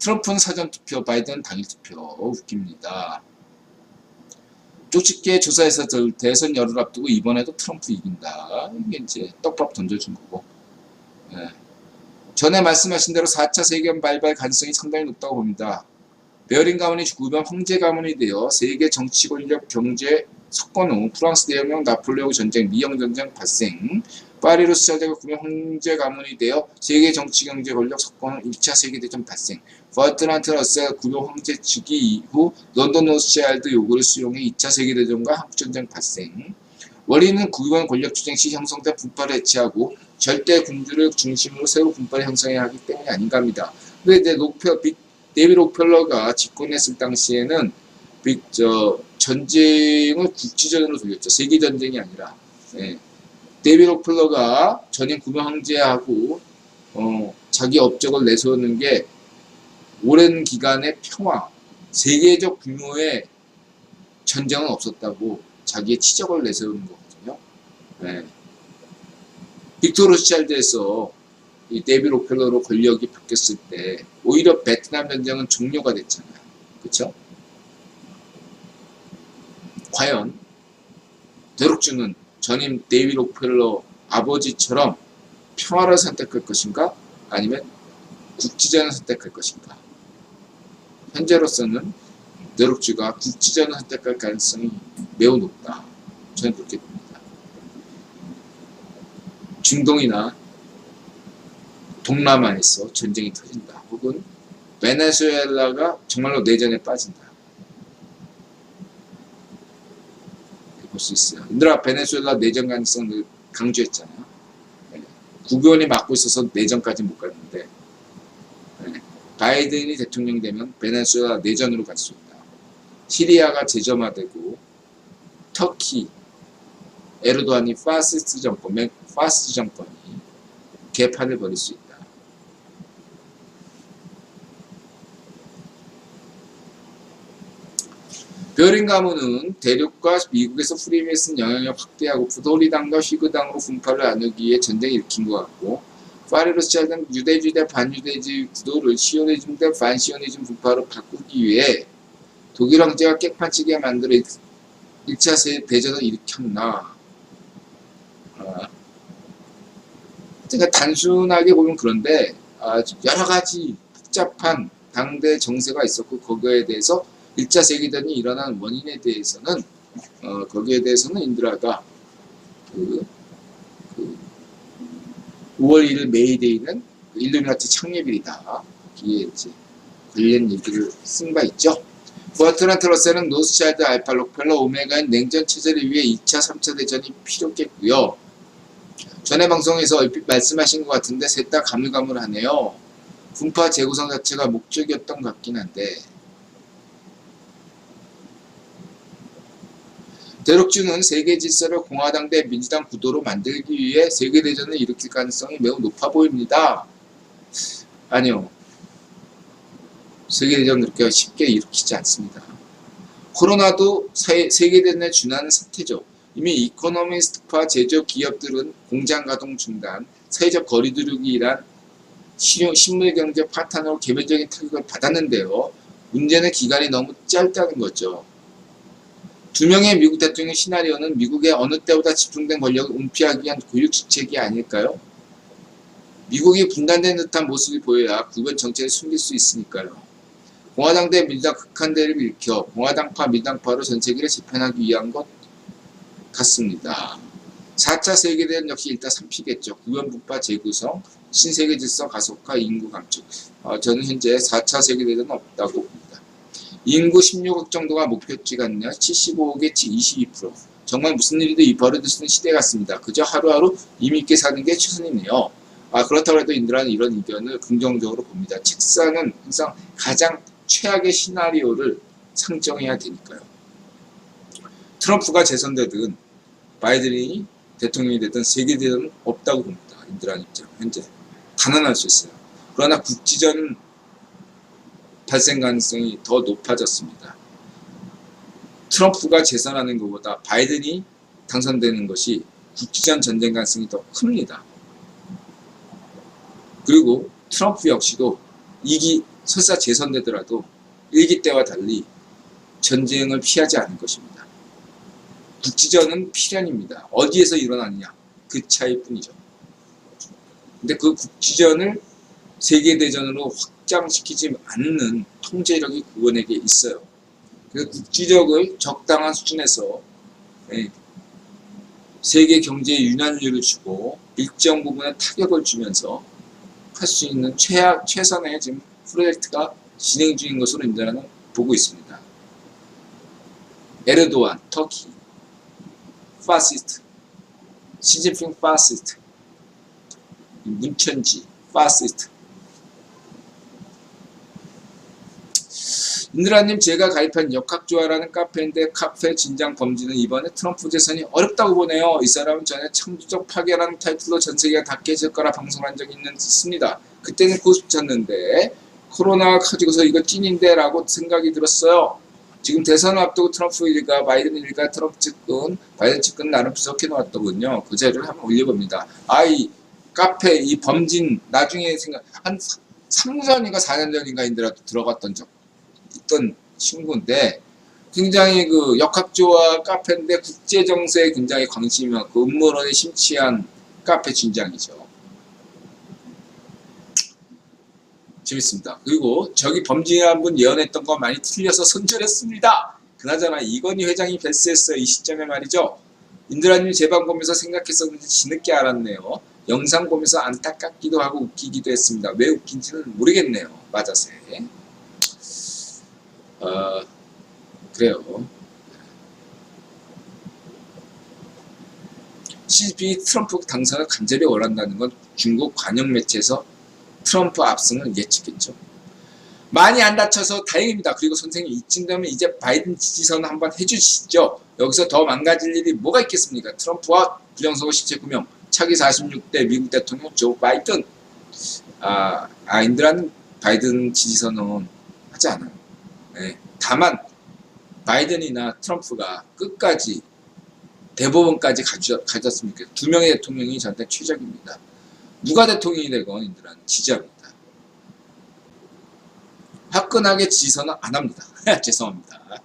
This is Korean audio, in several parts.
트럼프는 사전투표, 바이든은 당일투표. 웃깁니다. 쪽집게 조사에서 대선 열흘 앞두고 이번에도 트럼프 이긴다. 이게 이제 떡밥 던져준 거고. 예. 전에 말씀하신 대로 4차 세계관 발발 가능성이 상당히 높다고 봅니다. 베어링 가문이 죽으면 황제 가문이 되어 세계 정치 권력 경제 석권 후 프랑스 대혁명, 나폴레옹 전쟁, 미영 전쟁 발생. 파리로 시작되고 구면 황제 가문이 되어 세계 정치 경제 권력 석권 후 1차 세계대전 발생. 버트란트 러셀 구면 황제 즉위 이후 런던 로스차일드 요구를 수용해 2차 세계대전과 한국전쟁 발생. 원리는 구현 권력 투쟁 시 형성된 분파를 해체하고 절대 군주를 중심으로 새로 분파를 형성해야 하기 때문이 아닌가 합니다. 근데 이제 데이비드 록펠러가 집권했을 당시에는 전쟁을 국지전으로 돌렸죠. 세계전쟁이 아니라. 예. 데이비드 록펠러가 전임 구명 황제하고 자기 업적을 내세우는 게 오랜 기간의 평화, 세계적 규모의 전쟁은 없었다고 자기의 치적을 내세우는 거거든요. 네. 빅토르 로스차일드에서 이 데이비드 록펠러로 권력이 바뀌었을 때 오히려 베트남 전쟁은 종료가 됐잖아요. 그렇죠? 과연 대륙주는 전임 데이비드 록펠러 아버지처럼 평화를 선택할 것인가? 아니면 국지전을 선택할 것인가? 현재로서는 대륙주가 국지전을 선택할 가능성이 매우 높다. 저는 그렇게 봅니다. 중동이나 동남아에서 전쟁이 터진다. 혹은 베네수엘라가 정말로 내전에 빠진다. 볼 수 있어요. 인들아 베네수엘라 내전 가능성을 강조했잖아요. 네. 구변이 막고 있어서 내전까지 못 갔는데 네. 바이든이 대통령 되면 베네수엘라 내전으로 갈 수 있다. 시리아가 재점화되고 터키, 에르도안이 파시스트 정권이 개판을 벌일 수 있다. 베어링 가문은 대륙과 미국에서 프리메이슨 영향력 확대하고 푸도리당과 휘그당으로 분파를 나누기 위해 전쟁을 일으킨 것 같고 파리 로스차일드는 유대주의 대 반유대주의 구도를 시오니즘 대 반시오니즘 분파로 바꾸기 위해 독일 황제가 깨판치게 만들어 1차 대전을 일으켰나. 그러니까 단순하게 보면 그런데 여러 가지 복잡한 당대 정세가 있었고 거기에 대해서 1차 세계대전이 일어난 원인에 대해서는 거기에 대해서는 인드라가 5월 1일 메이데이는 일루미나티 창립일이다. 이게 이제 관련 얘기를 쓴 바 있죠. 버트란트 러셀은 노스차일드, 알파, 록펠러, 오메가인 냉전 체제를 위해 2차, 3차 대전이 필요했겠고요. 전에 방송에서 얼핏 말씀하신 것 같은데 셋 다 가물가물하네요. 분파 재구성 자체가 목적이었던 것 같긴 한데 대륙주는 세계 질서를 공화당 대 민주당 구도로 만들기 위해 세계대전을 일으킬 가능성이 매우 높아 보입니다. 아니요. 세계대전을 그렇게 쉽게 일으키지 않습니다. 코로나도 세계대전에 준하는 사태죠. 이미 이코노미스트파 제조업 기업들은 공장 가동 중단, 사회적 거리두기를 일한 식물경제 파탄으로 개별적인 타격을 받았는데요. 문제는 기간이 너무 짧다는 거죠. 2명의 미국 대통령 시나리오는 미국의 어느 때보다 집중된 권력을 은폐하기 위한 고육지책이 아닐까요? 미국이 분단된 듯한 모습을 보여야 구분 정책을 숨길 수 있으니까요. 공화당 대 민주당 극한대를 일으켜 공화당파 민주당파로 전세계를 재편하기 위한 것 같습니다. 4차 세계대전 역시 일단 3피겠죠. 구현분파 재구성, 신세계 질서 가속화, 인구 감축. 저는 현재 4차 세계대전은 없다고 봅니다. 인구 16억 정도가 목표치 같네요. 75억에 22%. 정말 무슨 일이도 벌어질 수 있는 시대 같습니다. 그저 하루하루 의미있게 사는 게 최선이네요. 그렇다고 해도 인들은 이런 의견을 긍정적으로 봅니다. 책사는 항상 가장 최악의 시나리오를 상정해야 되니까요. 트럼프가 재선되든 바이든이 대통령이 되든 세계대전은 없다고 봅니다. 인들한 입장 현재 단언할 수 있어요. 그러나 국지전 발생 가능성이 더 높아졌습니다. 트럼프가 재선하는 것보다 바이든이 당선되는 것이 국지전 전쟁 가능성이 더 큽니다. 그리고 트럼프 역시도 설사 재선되더라도 일기 때와 달리 전쟁을 피하지 않을 것입니다. 국지전은 필연입니다. 어디에서 일어났냐 그 차이뿐이죠. 근데 그 국지전을 세계대전으로 확장시키지 않는 통제력이 그분에게 있어요. 그래서 국지적을 적당한 수준에서 세계 경제에 유난률을 주고 일정 부분의 타격을 주면서 할 수 있는 최선의 지금 프로젝트가 진행 중인 것으로 인도는 보고 있습니다. 에르도안, 터키, 파시스트, 시진핑 파시스트, 문천지, 파시스트. 인드라님, 제가 가입한 역학조화라는 카페인데 카페 진장 범진은 이번에 트럼프 재선이 어렵다고 보네요. 이 사람은 전에 창조적 파괴라는 타이틀로 전 세계가 다 깨질 거라 방송한 적이 있습니다. 그때는 고수 쳤는데 코로나 가지고서 이거 찐인데 라고 생각이 들었어요. 지금 대선을 앞두고 트럼프 일가, 바이든 일가, 트럼프 측근, 바이든 측근 나름 분석해 놓았더군요. 그 자료를 한번 올려봅니다. 이 카페, 이 범진, 나중에 한 3년 전인가 4년 전인가 인더라도 들어갔던 적 있던 친구인데, 굉장히 그 역학조화 카페인데 국제정세에 굉장히 관심이 많고 음모론에 심취한 카페 진장이죠. 재밌습니다. 그리고 저기 범진이라는 분 예언했던 거 많이 틀려서 손절했습니다. 그나저나 이건희 회장이 패스했어요. 이 시점에 말이죠. 인드라님 제 방 보면서 생각했었는데 뒤늦게 알았네요. 영상 보면서 안타깝기도 하고 웃기기도 했습니다. 왜 웃긴지는 모르겠네요. 맞아서. 그래요. 시진핑이 트럼프 당선을 간절히 원한다는 건 중국 관영 매체에서 트럼프 압승을 예측했죠. 많이 안 다쳐서 다행입니다. 그리고 선생님 이쯤 되면 이제 바이든 지지선 한번 해주시죠. 여기서 더 망가질 일이 뭐가 있겠습니까? 트럼프와 부정선거 실체 구명, 차기 46대 미국 대통령 조 바이든. 인드라는 바이든 지지선은 하지 않아요. 네. 다만 바이든이나 트럼프가 끝까지 대법원까지 가졌으면 좋겠어요. 두 명의 대통령이 저한테 최적입니다. 누가 대통령이 되건 인드라는 지지합니다. 화끈하게 지지선은 안 합니다. 죄송합니다.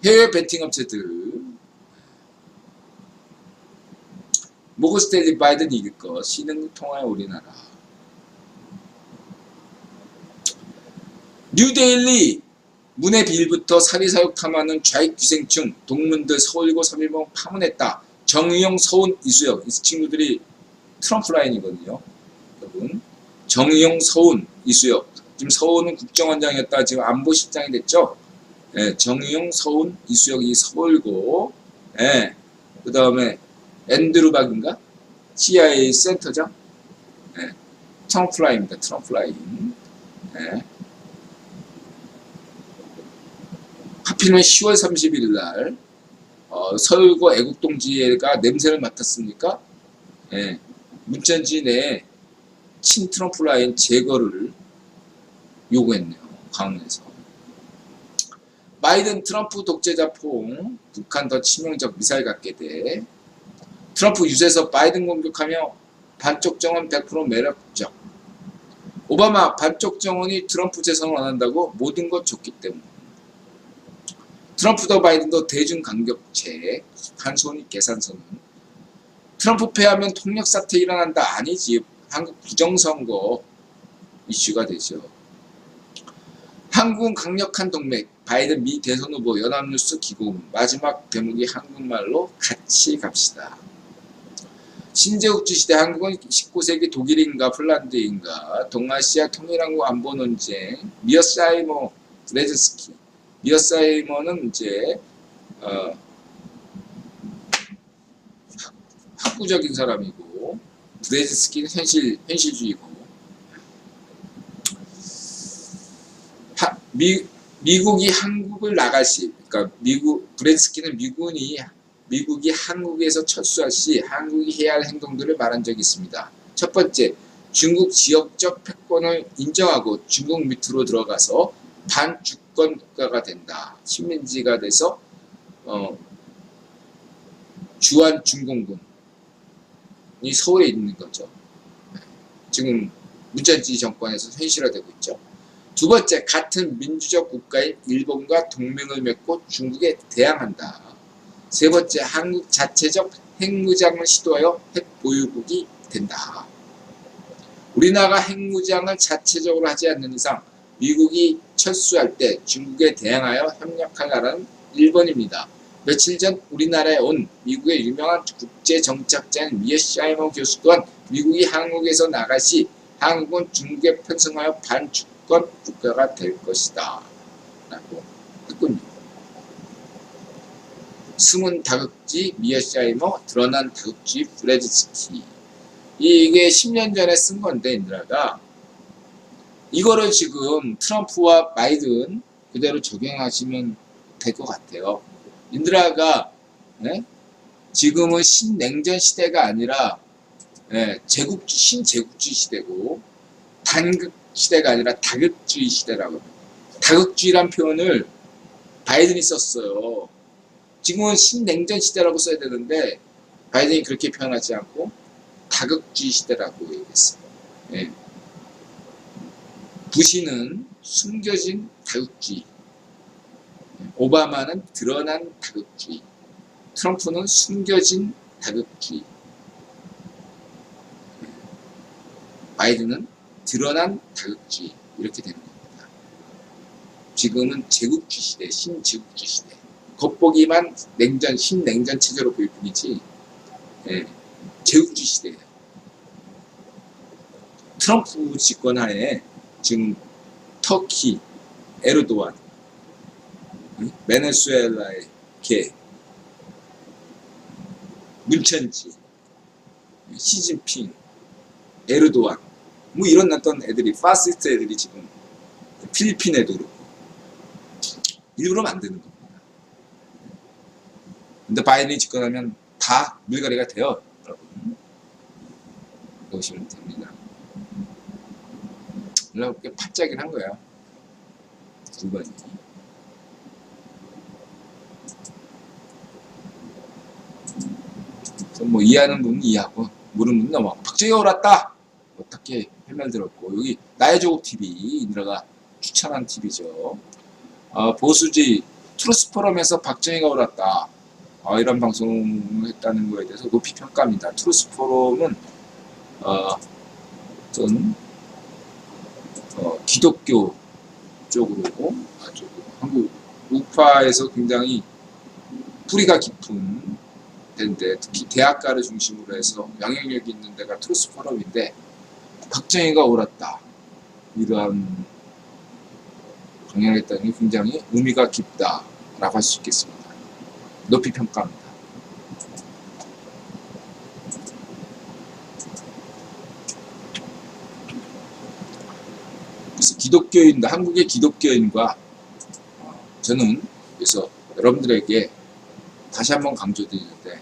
해외 베팅 업체들 모건 스탠리 바이든 이길 것, 신흥 통화의 우리나라. 뉴데일리 문의 비일부터 사리사욕 탐하는 좌익 기생충 동문들 서울고 3일봉 파문했다. 정의용, 서훈, 이수혁. 이 친구들이 트럼프 라인이거든요. 여러분, 정의용, 서훈, 이수혁. 지금 서훈은 국정원장이었다 지금 안보실장이 됐죠. 정의용, 서훈, 이수혁이 서울고, 그 다음에 앤드루 박인가? CIA 센터장. 트럼프 라인입니다. 트럼프 라인. 하필이면 10월 30일 날 서울고 애국동지회가 냄새를 맡았으니까 문천지 내 친트럼프 라인 제거를 요구했네요. 강원에서. 바이든 트럼프 독재자 포옹, 북한 더 치명적 미사일 갖게 돼. 트럼프 유세에서 바이든 공격하며 반쪽 정원 100% 매력적. 오바마 반쪽 정원이 트럼프 재선을 원한다고 모든 것 좋기 때문에. 트럼프도 바이든도 대중간격체, 한손이 계산서는 트럼프 패하면 통역사태 일어난다. 아니지. 한국 부정선거 이슈가 되죠. 한국은 강력한 동맹, 바이든 미 대선 후보, 연합뉴스 기고문. 마지막 대목이 한국말로 같이 갑시다. 신제국주 시대 한국은 19세기 독일인가 폴란드인가 동아시아 통일한국 안보 논쟁, 미어사이머 브레즈스키. 미어사이머는 이제 학구적인 사람이고 브레즈스키는 현실주의고. 미국이 한국을 나갈 시, 그러니까 브레즈스키는 미국이 한국에서 철수할 시 한국이 해야 할 행동들을 말한 적이 있습니다. 첫 번째, 중국 지역적 패권을 인정하고 중국 밑으로 들어가서 반주권 국가가 된다. 식민지가 돼서 주한 중공군이 서울에 있는 거죠. 지금 문천지 정권에서 현실화되고 있죠. 두 번째, 같은 민주적 국가인 일본과 동맹을 맺고 중국에 대항한다. 세 번째, 한국 자체적 핵무장을 시도하여 핵보유국이 된다. 우리나라가 핵무장을 자체적으로 하지 않는 이상 미국이 철수할 때 중국에 대항하여 협력할 나라는 일본입니다. 며칠 전 우리나라에 온 미국의 유명한 국제정치학자인 미어샤이머 교수 또한 미국이 한국에서 나갈 시 한국은 중국에 편승하여 반주권 국가가 될 것이다 라고 했군요. 숨은 다극지 미어샤이머, 드러난 다극지 브레드스키. 이게 10년 전에 쓴 건데 인드라가 이거를 지금 트럼프와 바이든 그대로 적용하시면 될 것 같아요. 인드라가 지금은 신냉전 시대가 아니라 신제국주의 시대고 단극 시대가 아니라 다극주의 시대라고 합니다. 다극주의란 표현을 바이든이 썼어요. 지금은 신냉전 시대라고 써야 되는데 바이든이 그렇게 표현하지 않고 다극주의 시대라고 얘기했어요. 부시는 숨겨진 다극주의, 오바마는 드러난 다극주의, 트럼프는 숨겨진 다극주의, 바이든은 드러난 다극주의 이렇게 되는 겁니다. 지금은 제국주의 시대, 신제국주의 시대. 겉보기만 냉전, 신냉전 체제로 보일 뿐이지 제국주의 시대예요. 트럼프 집권 하에 지금 터키, 에르도안, 베네수엘라의 개, 문천지, 시진핑, 에르도안 뭐 이런 어떤 애들이 파시스트 애들이 지금 필리핀 애도 그렇고 일부러 만드는 겁니다. 근데 바이든이 집권하면 다 물갈이가 돼요. 여러분 보시면 됩니다. 이렇게 팔짝을 한 거야. 두 번이. 뭐 이해하는 분은 이해하고 모르는 분은 넘어. 박정희가 옳았다. 어떻게 할 말 들었고 여기 나의 조국 TV 인드라가 추천한 TV죠. 보수지 트루스 포럼에서 박정희가 옳았다. 이런 방송을 했다는 거에 대해서 높이 평가합니다. 트루스 포럼은 어떤 기독교 쪽으로 아주 한국 우파에서 굉장히 뿌리가 깊은 데인데 특히 대학가를 중심으로 해서 영향력이 있는 데가 트루스 포럼인데 박정희가 옳았다 이러한 강연했다는 게 굉장히 의미가 깊다라고 할 수 있겠습니다. 높이 평가합니다. 그래서 기독교인, 한국의 기독교인과 저는 그래서 여러분들에게 다시 한번 강조드리는데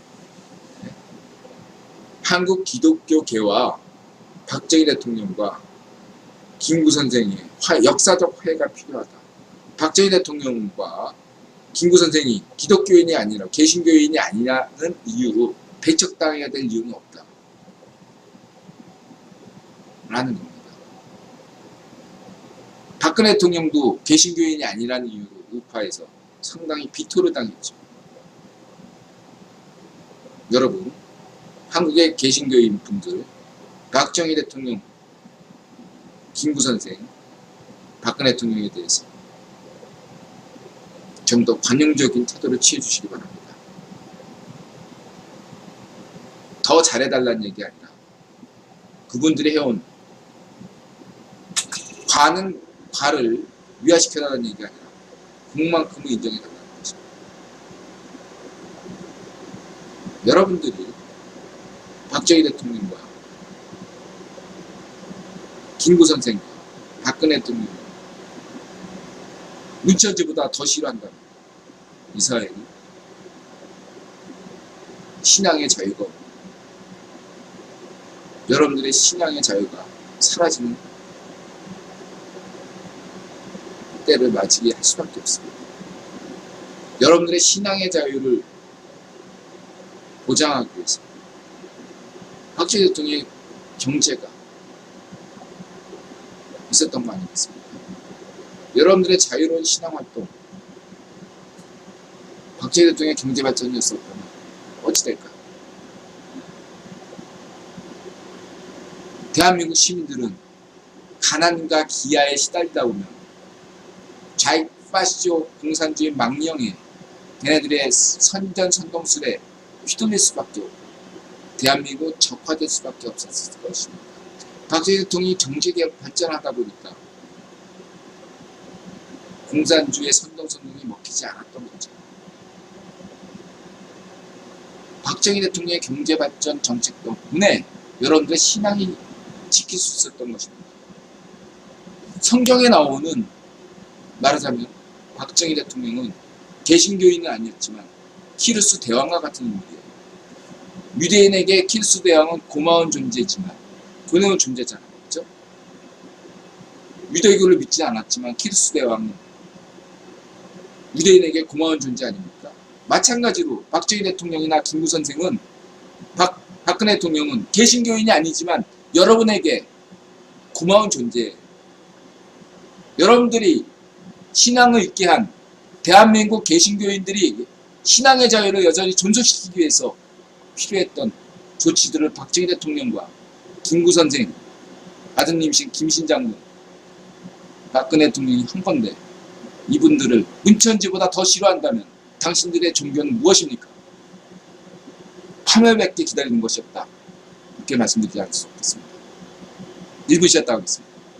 한국 기독교계와 박정희 대통령과 김구 선생의 역사적 화해가 필요하다. 박정희 대통령과 김구 선생이 기독교인이 아니라 개신교인이 아니라는 이유로 배척당해야 될 이유는 없다. 라는 겁니다. 박근혜 대통령도 개신교인이 아니라는 이유로 우파에서 상당히 비토를 당했죠. 여러분, 한국의 개신교인 분들, 박정희 대통령, 김구 선생, 박근혜 대통령에 대해서 좀 더 관용적인 태도를 취해주시기 바랍니다. 더 잘해달라는 얘기 아니라 그분들이 해온 과는 과를 위화시켜달라는 얘기 아니라 그만큼은 인정해달라는 거죠. 여러분들이 박정희 대통령과 김구 선생과 박근혜 대통령 문천지보다 더 싫어한다면 이 사회는 신앙의 자유가 없고 여러분들의 신앙의 자유가 사라지는 때를 맞이게 할 수밖에 없습니다. 여러분들의 신앙의 자유를 보장하기 위해서 박정희 대통령의 경제가 있었던 거 아니겠습니까? 여러분들의 자유로운 신앙활동, 박정희 대통령의 경제발전이었었다면 어찌 될까요? 대한민국 시민들은 가난과 기아에 시달리다 보면 좌익파시오 공산주의 망령에 걔네들의 선전선동술에 휘둘릴 수밖에 없고 대한민국 적화될 수밖에 없었을 것입니다. 박정희 대통령이 경제개혁 발전하다 보니까 공산주의 선동선동이 먹히지 않았던 거죠. 박정희 대통령의 경제발전 정책 덕분에 여러분들의 신앙이 지킬 수 있었던 것입니다. 성경에 나오는 말하자면 박정희 대통령은 개신교인은 아니었지만 키루스 대왕과 같은 인물이에요. 유대인에게 키루스 대왕은 고마운 존재지만 고마운 존재잖아요. 그렇죠? 유대교를 믿지 않았지만 키루스 대왕은 유대인에게 고마운 존재 아닙니까? 마찬가지로 박정희 대통령이나 김구 선생은 박근혜 대통령은 개신교인이 아니지만 여러분에게 고마운 존재예요. 여러분들이 신앙을 잊게 한 대한민국 개신교인들이 신앙의 자유를 여전히 존속시키기 위해서 필요했던 조치들을 박정희 대통령과 김구 선생, 아드님신 김신 장군, 박근혜 대통령이 한 건데 이분들을 문천지보다 더 싫어한다면 당신들의 종교는 무엇입니까? 파멸밖에 기다리는 것이 없다. 이렇게 말씀드리지 않을 수 없겠습니다. 1분 쉬었다 하겠습니다.